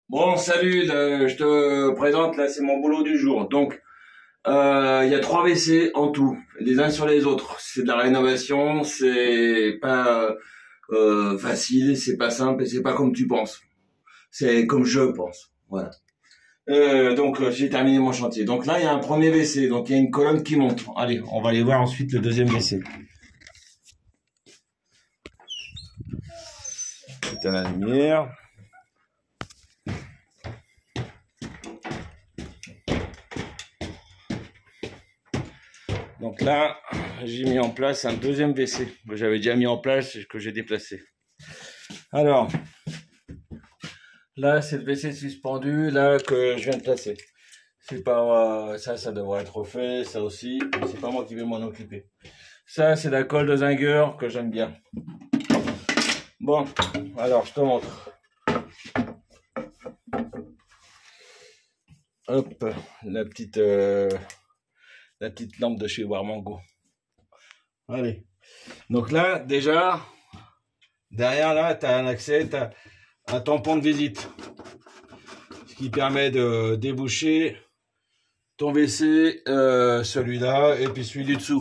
Bon, salut, je te présente, là, c'est mon boulot du jour. Donc, il y a 3 WC en tout, les uns sur les autres. C'est de la rénovation, c'est pas facile, c'est pas simple et c'est pas comme tu penses. C'est comme je pense. Voilà. Donc, j'ai terminé mon chantier. Donc là, il y a un premier WC, donc il y a une colonne qui monte. Allez, on va aller voir ensuite le deuxième WC. Éteins la lumière. Donc là, j'ai mis en place un deuxième WC. J'avais déjà mis en place et que j'ai déplacé. Alors, là, c'est le WC suspendu là que je viens de placer. C'est pas ça devrait être refait, ça aussi, mais c'est pas moi qui vais m'en occuper. Ça, c'est la colle de zingueur que j'aime bien. Bon, alors je te montre. Hop, la petite lampe de chez Warmango. Allez. Donc là, déjà, derrière là, tu as un accès, tu as un tampon de visite. Ce qui permet de déboucher ton WC, celui-là, et puis celui du dessous.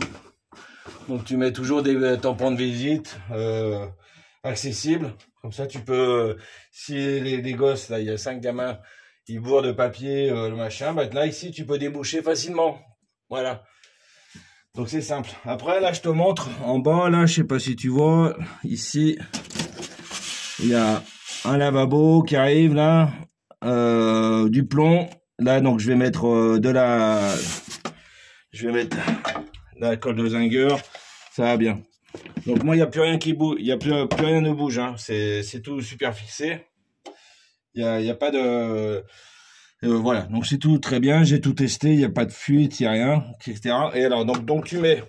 Donc tu mets toujours des tampons de visite accessibles. Comme ça, tu peux, si les gosses, là, il y a 5 gamins, ils bourrent de papier, le machin, bah, là, ici, tu peux déboucher facilement. Voilà. Donc c'est simple. Après, là, je te montre en bas, là, je sais pas si tu vois, ici, il y a un lavabo qui arrive, là, du plomb. Là, donc, je vais mettre la colle de zingueur. Ça va bien. Donc, moi, il n'y a plus rien qui bouge. Il n'y a plus rien ne bouge. Hein. C'est tout super fixé. Il y a pas de... voilà, donc c'est tout très bien, j'ai tout testé, il n'y a pas de fuite, il n'y a rien, etc. Et alors, donc tu mets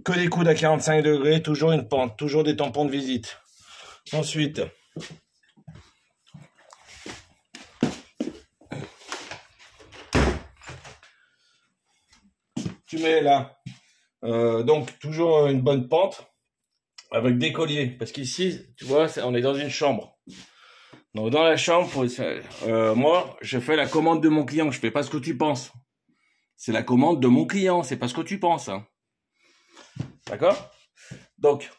que des coudes à 45 degrés, toujours une pente, toujours des tampons de visite. Ensuite, tu mets là, donc toujours une bonne pente avec des colliers, parce qu'ici, tu vois, on est dans une chambre. Donc dans la chambre, moi, je fais la commande de mon client, je fais pas ce que tu penses. C'est la commande de mon client, c'est pas ce que tu penses. Hein. D'accord? Donc,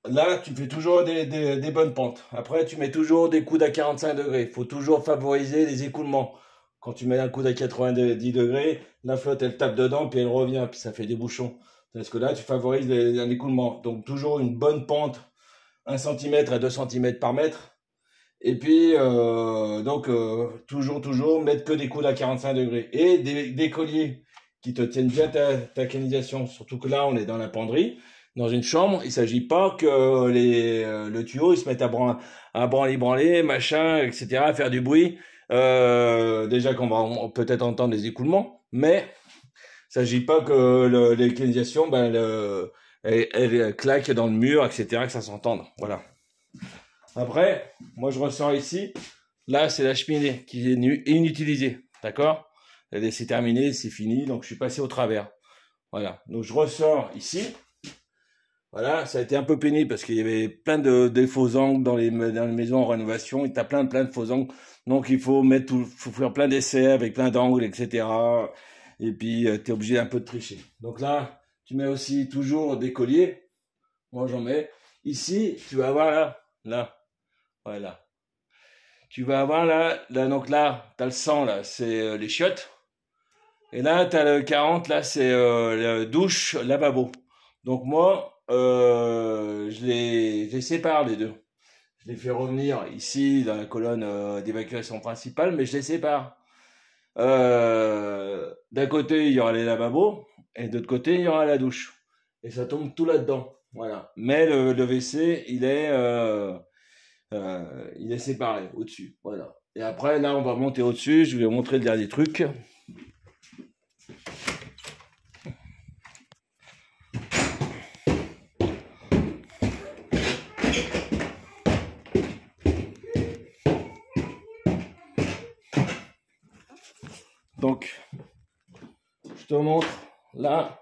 là, tu fais toujours des bonnes pentes. Après, tu mets toujours des coudes à 45 degrés. Il faut toujours favoriser les écoulements. Quand tu mets un coude à 90 degrés, la flotte, elle tape dedans, puis elle revient, puis ça fait des bouchons. Parce que là, tu favorises un écoulement. Donc, toujours une bonne pente, 1 cm à 2 cm par mètre. Et puis, toujours mettre que des coudes à 45 degrés. Et des colliers qui te tiennent bien ta canalisation. Surtout que là, on est dans la penderie, dans une chambre. Il ne s'agit pas que le tuyau il se mette à branler, machin, etc., à faire du bruit. Déjà qu'on va peut-être entendre les écoulements, mais il ne s'agit pas que les canalisations, elles claquent dans le mur, etc., que ça s'entende. Voilà. Après, moi je ressors ici, là c'est la cheminée qui est inutilisée, d'accord? C'est terminé, c'est fini, donc je suis passé au travers. Voilà, donc je ressors ici. Voilà, ça a été un peu pénible parce qu'il y avait plein de faux angles dans les maisons en rénovation, et t'as plein de faux angles. Donc il faut faut faire plein d'essais avec plein d'angles, etc. Et puis tu es obligé d'un peu de tricher. Donc là, tu mets aussi toujours des colliers. Moi j'en mets. Ici, tu vas voir là. Voilà. Tu vas avoir là, donc là, tu as le 100, là, c'est les chiottes. Et là, tu as le 40, là, c'est la douche, lavabo. Donc moi, je les sépare, les deux. Je les fais revenir ici, dans la colonne d'évacuation principale, mais je les sépare. D'un côté, il y aura les lavabos, et de l'autre côté, il y aura la douche. Et ça tombe tout là-dedans. Voilà. Mais le WC, il est séparé au-dessus, voilà. Et après, là, on va monter au-dessus. Je vais vous montrer le dernier truc. Donc, je te montre. Là,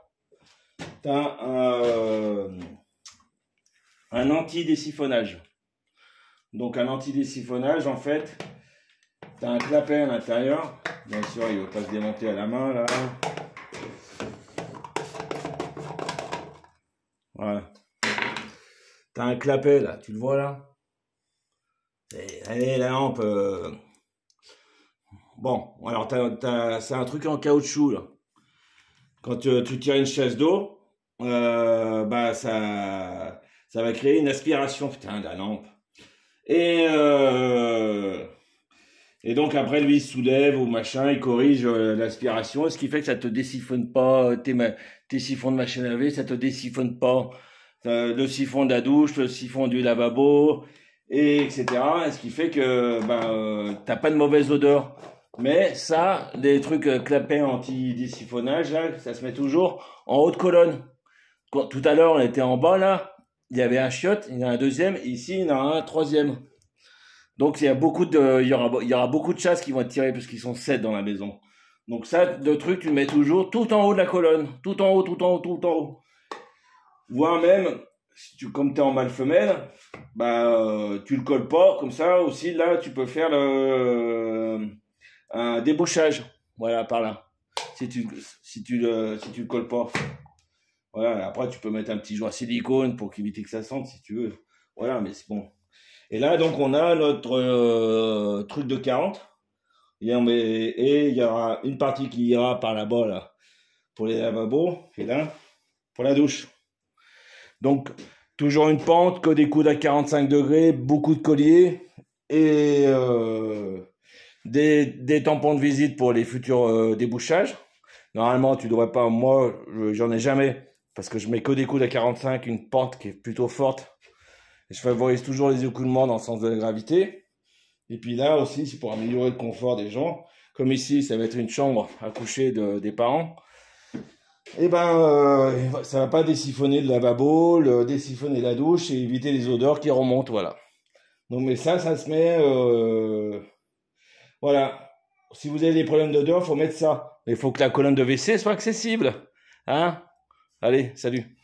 tu as un anti-désiphonnage. Donc, un anti-désiphonnage, en fait, T'as un clapet à l'intérieur. Bien sûr, il ne veut pas se démonter à la main, là. Voilà. T'as un clapet, là. Tu le vois, là? Allez, la lampe. Bon, alors, c'est un truc en caoutchouc, là. Quand tu tires une chaise d'eau, bah, ça va créer une aspiration, putain, de la lampe. Et... Et donc après lui il se soulève ou machin, il corrige l'aspiration, ce qui fait que ça te désiphonne pas tes siphons de machine à laver, ça te désiphonne pas le siphon de la douche, le siphon du lavabo, et etc. Et ce qui fait que t'as pas de mauvaise odeur. Mais ça, les trucs clapets anti-désiphonnage, là, ça se met toujours en haut de colonne. Tout à l'heure on était en bas là, il y avait un chiotte, il y en a un deuxième, et ici il y en a un troisième. Donc il y aura beaucoup de chasses qui vont être tirées parce qu'ils sont 7 dans la maison. Donc ça, le truc, tu le mets toujours tout en haut de la colonne, tout en haut, tout en haut, tout en haut. Voire même, si comme tu es en mâle femelle, tu le colles pas, comme ça aussi là, tu peux faire un débouchage, voilà par là. Si tu le colles pas, voilà. Après tu peux mettre un petit joint silicone pour éviter que ça sente si tu veux. Voilà, mais c'est bon. Et là, donc, on a notre truc de 40. Et il y aura une partie qui ira par là-bas, là, pour les lavabos, et là, pour la douche. Donc, toujours une pente, que des coudes à 45 degrés, beaucoup de colliers, et des tampons de visite pour les futurs débouchages. Normalement, tu devrais pas, moi, j'en ai jamais, parce que je mets que des coudes à 45, une pente qui est plutôt forte. Je favorise toujours les écoulements dans le sens de la gravité. Et puis là aussi, c'est pour améliorer le confort des gens. Comme ici, ça va être une chambre à coucher des parents. Et ça va pas désiphonner le lavabo, désiphonner la douche et éviter les odeurs qui remontent, voilà. Donc, mais ça se met, voilà. Si vous avez des problèmes d'odeur, faut mettre ça. Mais il faut que la colonne de WC soit accessible. Hein? Allez, salut.